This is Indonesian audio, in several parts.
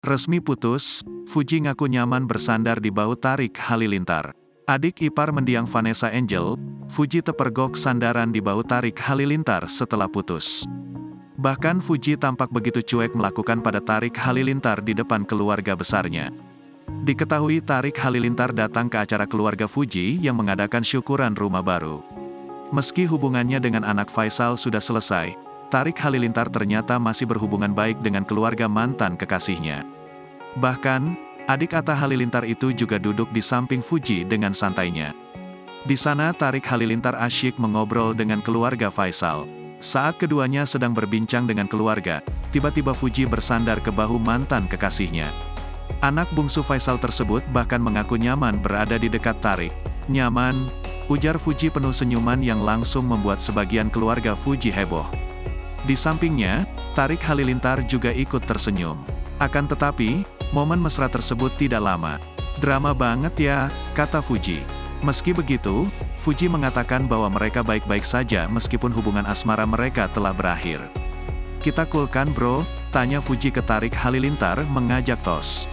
Resmi putus, Fuji ngaku nyaman bersandar di bahu Tarik Halilintar. Adik ipar mendiang Vanessa Angel, Fuji terpergok sandaran di bahu Tarik Halilintar setelah putus. Bahkan Fuji tampak begitu cuek melakukan pada Tarik Halilintar di depan keluarga besarnya. Diketahui Tarik Halilintar datang ke acara keluarga Fuji yang mengadakan syukuran rumah baru. Meski hubungannya dengan anak Faisal sudah selesai, Tarik Halilintar ternyata masih berhubungan baik dengan keluarga mantan kekasihnya. Bahkan, adik Atta Halilintar itu juga duduk di samping Fuji dengan santainya. Di sana Tarik Halilintar asyik mengobrol dengan keluarga Faisal. Saat keduanya sedang berbincang dengan keluarga, tiba-tiba Fuji bersandar ke bahu mantan kekasihnya. Anak bungsu Faisal tersebut bahkan mengaku nyaman berada di dekat Tarik. "Nyaman," ujar Fuji penuh senyuman yang langsung membuat sebagian keluarga Fuji heboh. Di sampingnya, Tarik Halilintar juga ikut tersenyum. Akan tetapi, momen mesra tersebut tidak lama. "Drama banget ya," kata Fuji. Meski begitu, Fuji mengatakan bahwa mereka baik-baik saja meskipun hubungan asmara mereka telah berakhir. "Kita cool kan bro?" tanya Fuji ke Tarik Halilintar mengajak tos.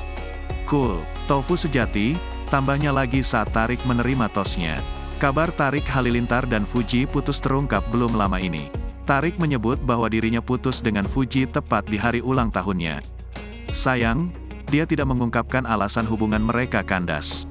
"Cool, tofu sejati," tambahnya lagi saat Tarik menerima tosnya. Kabar Tarik Halilintar dan Fuji putus terungkap belum lama ini. Tarik menyebut bahwa dirinya putus dengan Fuji tepat di hari ulang tahunnya. Sayang, dia tidak mengungkapkan alasan hubungan mereka kandas.